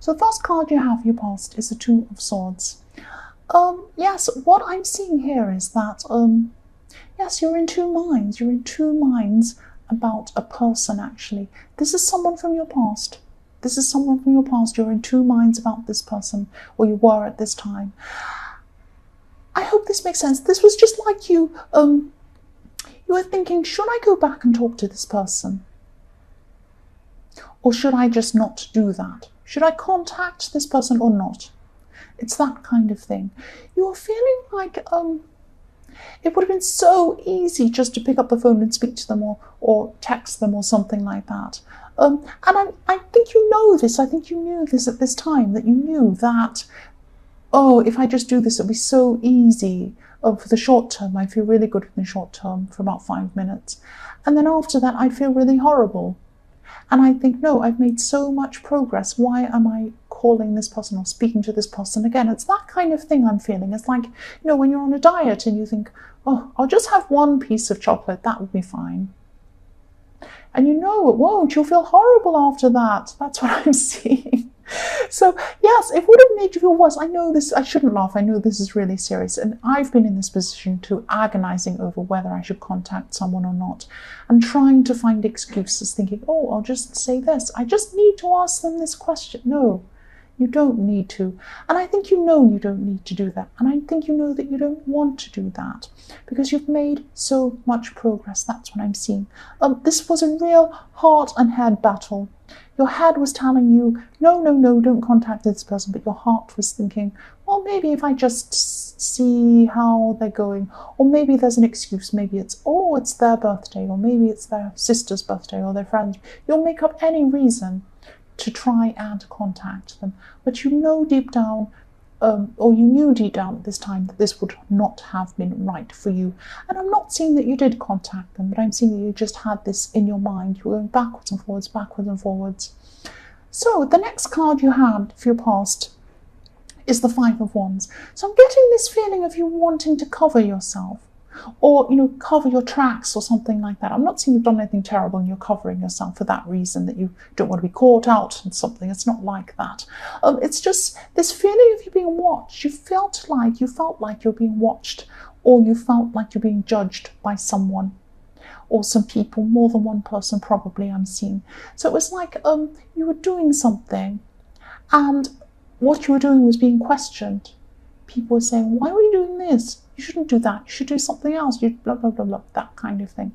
So the first card you have for your past is the Two of Swords. Yes, what I'm seeing here is that, yes, you're in two minds. You're in two minds about a person, actually. This is someone from your past. This is someone from your past. You're in two minds about this person, or you were at this time. I hope this makes sense. This was just like you were thinking, should I go back and talk to this person? Or should I just not do that? Should I contact this person or not? It's that kind of thing. You're feeling like it would have been so easy just to pick up the phone and speak to them or text them or something like that. And I think you know this. I think you knew this at this time, that you knew that, oh, if I just do this, it'll be so easy. For the short term, I feel really good in the short term for about 5 minutes. And then after that, I'd feel really horrible. And I think, no, I've made so much progress. Why am I calling this person or speaking to this person again? It's that kind of thing I'm feeling. It's like, when you're on a diet and you think, oh, I'll just have one piece of chocolate, that would be fine. And it won't. You'll feel horrible after that. That's what I'm seeing. So, yes, it would have made you feel worse. I know this, I shouldn't laugh. I know this is really serious. And I've been in this position too, agonizing over whether I should contact someone or not. And trying to find excuses, thinking, oh, I'll just say this. I just need to ask them this question. No, you don't need to. And I think you don't need to do that. And I think you know that you don't want to do that because you've made so much progress. That's what I'm seeing. This was a real heart and head battle. Your head was telling you, no, don't contact this person. But your heart was thinking, well, maybe if I just see how they're going. Or maybe there's an excuse. Maybe it's their birthday. Or maybe it's their sister's birthday or their friend's. You'll make up any reason to try and contact them. But you know deep down, or you knew deep down at this time that this would not have been right for you. And I'm not saying that you did contact them, but I'm saying that you just had this in your mind. You were going backwards and forwards. So the next card you had for your past is the Five of Wands. So I'm getting this feeling of you wanting to cover yourself, or cover your tracks or something like that. I'm not saying you've done anything terrible and you're covering yourself for that reason, that you don't want to be caught out in something. It's not like that. It's just this feeling of you being watched. You felt like you're being watched, or you felt like you're being judged by someone or some people, more than one person probably, I'm seeing. So it was like you were doing something and what you were doing was being questioned. People were saying, why were you doing this? You shouldn't do that. You should do something else. You blah, blah, blah, blah, that kind of thing.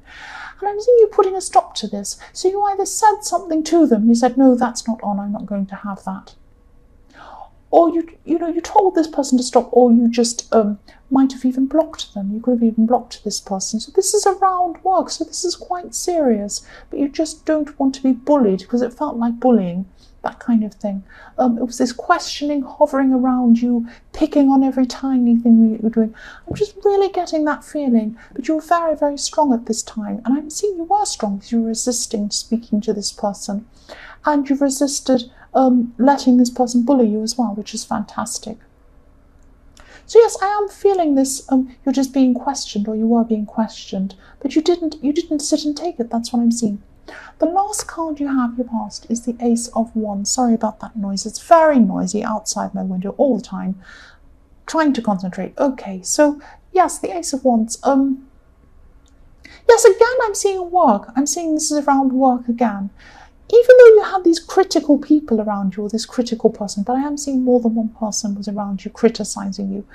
And I'm seeing you putting a stop to this. So you either said something to them. You said, no, that's not on. I'm not going to have that. Or you told this person to stop, or you just might have even blocked them. You could have even blocked this person. So this is around work. So this is quite serious. But you just don't want to be bullied, because it felt like bullying. That kind of thing. It was this questioning hovering around you, picking on every tiny thing you were doing. I'm just really getting that feeling. But you were very, very strong at this time. And I'm seeing you were strong because you were resisting speaking to this person. And you resisted letting this person bully you as well, which is fantastic. So yes, I am feeling this, you're just being questioned, or you were being questioned. But you didn't sit and take it. That's what I'm seeing. The last card you have your past is the Ace of Wands. Sorry about that noise. It's very noisy outside my window all the time. Trying to concentrate. Okay, so yes, the Ace of Wands. Yes, again, I'm seeing work. I'm seeing this is around work again. Even though you had these critical people around you, or this critical person, but I am seeing more than one person was around you criticizing you.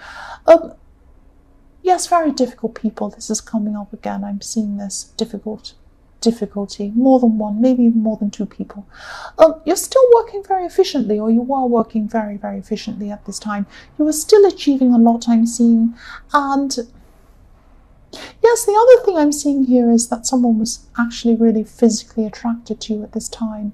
Yes, very difficult people. This is coming up again. I'm seeing this difficulty, more than one, maybe even more than two people. You're still working very efficiently, or you were working very, very efficiently at this time. You were still achieving a lot, I'm seeing. And yes, the other thing I'm seeing here is that someone was actually really physically attracted to you at this time.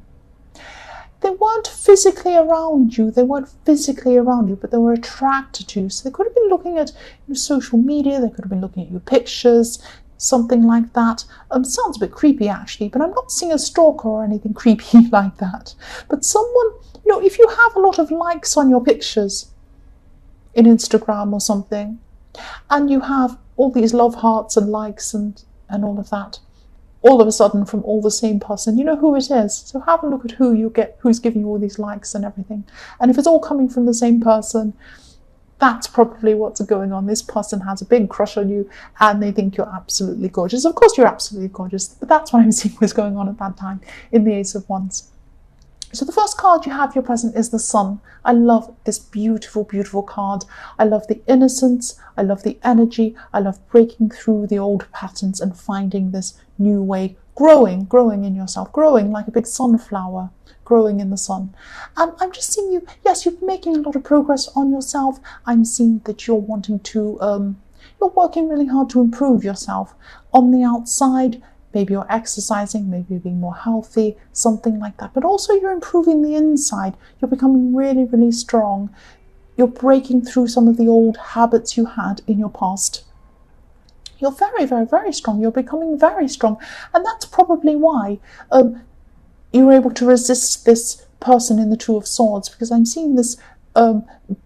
They weren't physically around you, but they were attracted to you. So they could have been looking at your social media, they could have been looking at your pictures, something like that. Sounds a bit creepy actually, but I'm not seeing a stalker or anything creepy like that. But someone, if you have a lot of likes on your pictures in Instagram or something, and you have all these love hearts and likes and all of that, all of a sudden from all the same person. You know who it is. So have a look at who you get, who's giving you all these likes and everything. And if it's all coming from the same person, that's probably what's going on. This person has a big crush on you and they think you're absolutely gorgeous. Of course you're absolutely gorgeous, but that's what I'm seeing was going on at that time in the Ace of Wands. So the first card you have your present is the Sun. I love this beautiful, beautiful card. I love the innocence. I love the energy. I love breaking through the old patterns and finding this new way, growing in yourself, growing like a big sunflower, growing in the sun. And I'm just seeing you, yes, you're making a lot of progress on yourself. I'm seeing that you're wanting to, you're working really hard to improve yourself on the outside. Maybe you're exercising, maybe you're being more healthy, something like that. But also you're improving the inside. You're becoming really, really strong. You're breaking through some of the old habits you had in your past. You're very, very, very strong. You're becoming very strong. And that's probably why you're able to resist this person in the Two of Swords, because I'm seeing this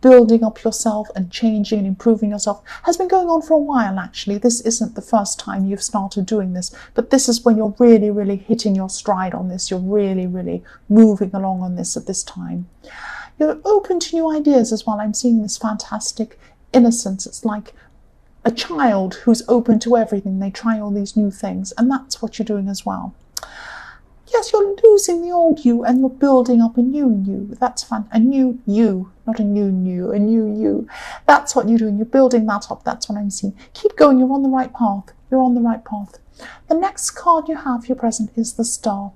building up yourself and changing and improving yourself has been going on for a while, actually. This isn't the first time you've started doing this, but this is when you're really, really hitting your stride on this. You're really, really moving along on this at this time. You're open to new ideas as well. I'm seeing this fantastic innocence. It's like a child who's open to everything. They try all these new things, and that's what you're doing as well. Yes, you're losing the old you and you're building up a new you. That's fun. A new you, not a new, a new you. That's what you're doing. You're building that up. That's what I'm seeing. Keep going. You're on the right path. You're on the right path. The next card you have, your present, is the Star.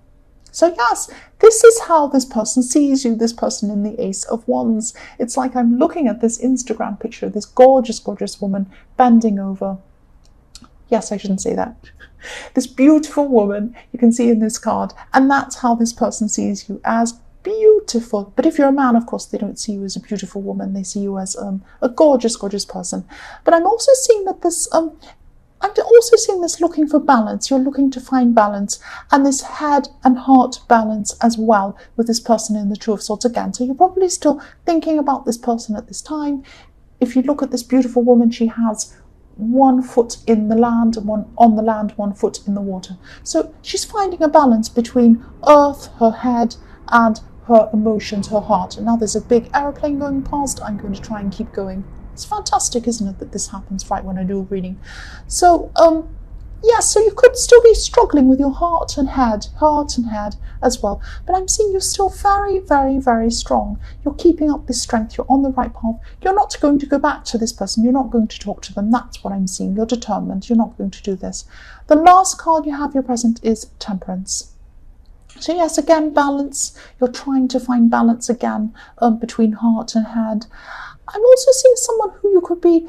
So yes, this is how this person sees you, this person in the Ace of Wands. It's like I'm looking at this Instagram picture of this gorgeous, gorgeous woman bending over. Yes, I shouldn't say that. This beautiful woman you can see in this card, and that's how this person sees you, as beautiful. But if you're a man, of course, they don't see you as a beautiful woman. They see you as a gorgeous, gorgeous person. But I'm also seeing that this, I'm also seeing this looking for balance. You're looking to find balance, and this head and heart balance as well with this person in the Two of Swords again. So you're probably still thinking about this person at this time. If you look at this beautiful woman, she has one foot in the land and one on the land, 1 foot in the water. So she's finding a balance between earth, her head, and her emotions, her heart. And now there's a big aeroplane going past. I'm going to try and keep going. It's fantastic, isn't it, that this happens right when I do a reading. So yes, so you could still be struggling with your heart and head as well. But I'm seeing you're still very, very, very strong. You're keeping up this strength. You're on the right path. You're not going to go back to this person. You're not going to talk to them. That's what I'm seeing. You're determined. You're not going to do this. The last card you have your present is Temperance. So yes, again, balance. You're trying to find balance again between heart and head. I'm also seeing someone who you could be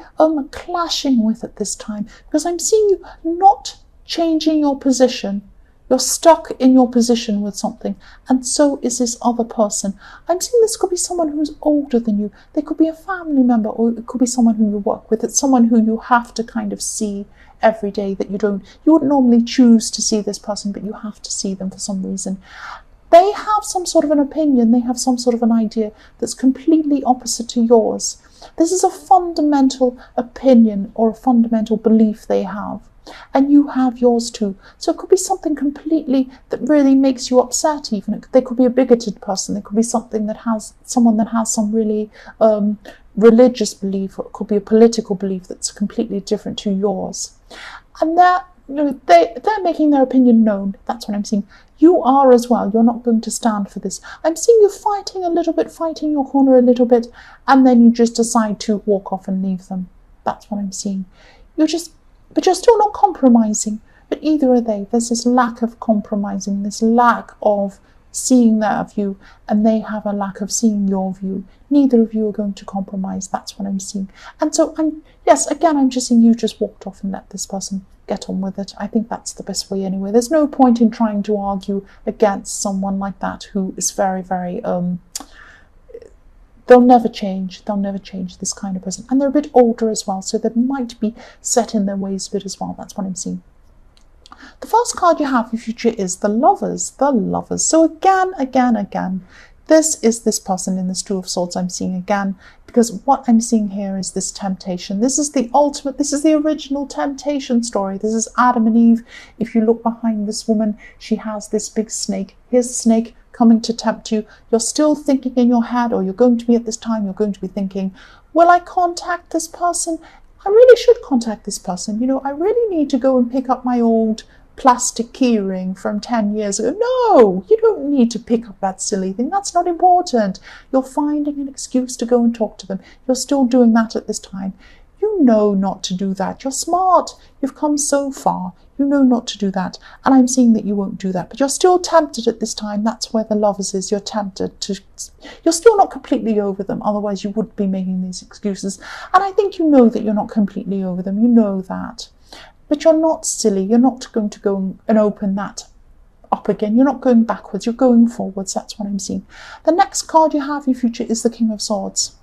clashing with at this time, because I'm seeing you not changing your position. You're stuck in your position with something, and so is this other person. I'm seeing this could be someone who's older than you. They could be a family member, or it could be someone who you work with. It's someone who you have to kind of see every day, that you wouldn't normally choose to see this person, but you have to see them for some reason. They have some sort of an opinion, they have some sort of an idea that's completely opposite to yours. This is a fundamental opinion or a fundamental belief they have, and you have yours too. So it could be something completely that really makes you upset even. They could be a bigoted person, they could be someone that has some really religious belief, or it could be a political belief that's completely different to yours. And they're making their opinion known. That's what I'm seeing. You are as well. You're not going to stand for this. I'm seeing you fighting a little bit, fighting your corner a little bit, and then you just decide to walk off and leave them. That's what I'm seeing. But you're still not compromising. But either are they. There's this lack of compromising, this lack of seeing their view, and they have a lack of seeing your view. Neither of you are going to compromise. That's what I'm seeing. And so I'm just seeing you just walked off and let this person get on with it. I think that's the best way anyway. There's no point in trying to argue against someone like that who is very, very they'll never change. They'll never change, this kind of person. And they're a bit older as well, so they might be set in their ways a bit as well. That's what I'm seeing. The first card you have for future is the Lovers. The Lovers. So again, this is this person in this Two of Swords I'm seeing again, Because what I'm seeing here is this temptation. This is the ultimate, this is the original temptation story. This is Adam and Eve. If you look behind this woman, she has this big snake. Here's the snake coming to tempt you. You're still thinking in your head, or you're going to be at this time, you're going to be thinking, will I contact this person? I really should contact this person. You know, I really need to go and pick up my old plastic keyring from 10 years ago. No, you don't need to pick up that silly thing. That's not important. You're finding an excuse to go and talk to them. You're still doing that at this time. You know not to do that. You're smart. You've come so far. You know not to do that. And I'm seeing that you won't do that. But you're still tempted at this time. That's where the lovers is. You're tempted to... You're still not completely over them. Otherwise, you would be making these excuses. And I think you know that you're not completely over them. You know that. But you're not silly. You're not going to go and open that up again. You're not going backwards. You're going forwards. That's what I'm seeing. The next card you have in your future is the King of Swords.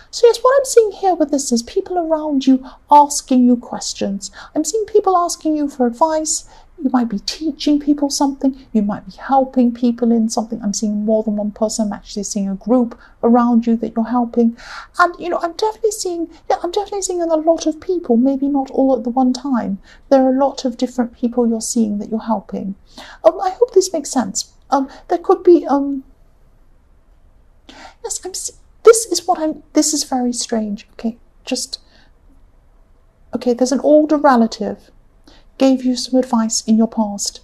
So yes, what I'm seeing here with this is people around you asking you questions. I'm seeing people asking you for advice. You might be teaching people something. You might be helping people in something. I'm seeing more than one person. I'm actually seeing a group around you that you're helping. And, you know, I'm definitely seeing a lot of people, maybe not all at the one time. There are a lot of different people you're seeing that you're helping. I hope this makes sense. There could be, yes, this is very strange. Okay, there's an older relative gave you some advice in your past.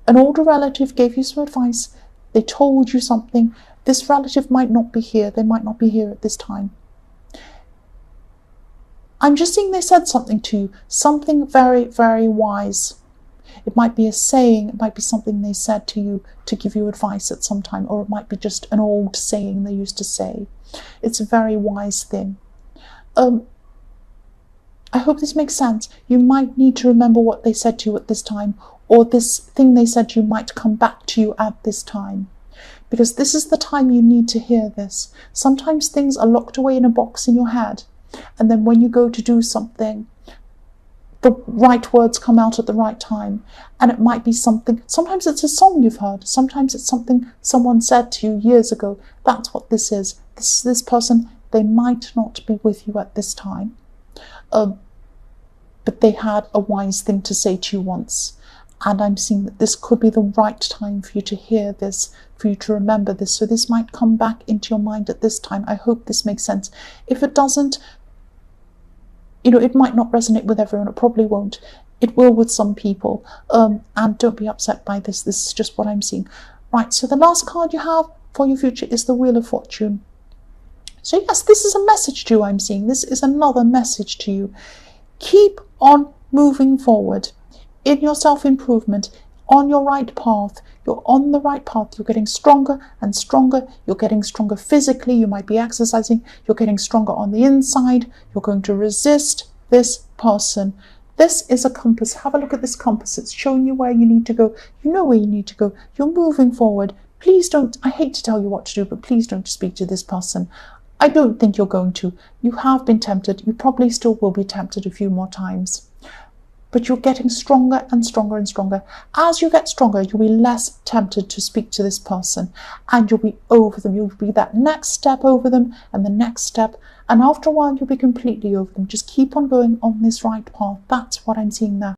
An older relative gave you some advice. They told you something. This relative might not be here. They might not be here at this time. I'm just seeing they said something to you. Something very, very wise. It might be a saying. It might be something they said to you to give you advice at some time. Or it might be just an old saying they used to say. It's a very wise thing. I hope this makes sense. You might need to remember what they said to you at this time, or this thing they said to you might come back to you at this time. Because this is the time you need to hear this. Sometimes things are locked away in a box in your head, and then when you go to do something, the right words come out at the right time. And it might be something, sometimes it's a song you've heard, sometimes it's something someone said to you years ago. That's what this is. This person, they might not be with you at this time. But they had a wise thing to say to you once. And I'm seeing that this could be the right time for you to hear this, for you to remember this. So this might come back into your mind at this time. I hope this makes sense. If it doesn't, you know, it might not resonate with everyone. It probably won't. It will with some people. And don't be upset by this. This is just what I'm seeing. Right, so the last card you have for your future is the Wheel of Fortune. So yes, this is a message to you I'm seeing. This is another message to you. Keep on moving forward in your self-improvement, on your right path. You're on the right path. You're getting stronger and stronger. You're getting stronger physically. You might be exercising. You're getting stronger on the inside. You're going to resist this person. This is a compass. Have a look at this compass. It's showing you where you need to go. You know where you need to go. You're moving forward. Please don't, I hate to tell you what to do, but please don't speak to this person. I don't think you're going to. You have been tempted. You probably still will be tempted a few more times. But you're getting stronger and stronger and stronger. As you get stronger, you'll be less tempted to speak to this person. And you'll be over them. You'll be that next step over them and the next step. And after a while, you'll be completely over them. Just keep on going on this right path. That's what I'm seeing there.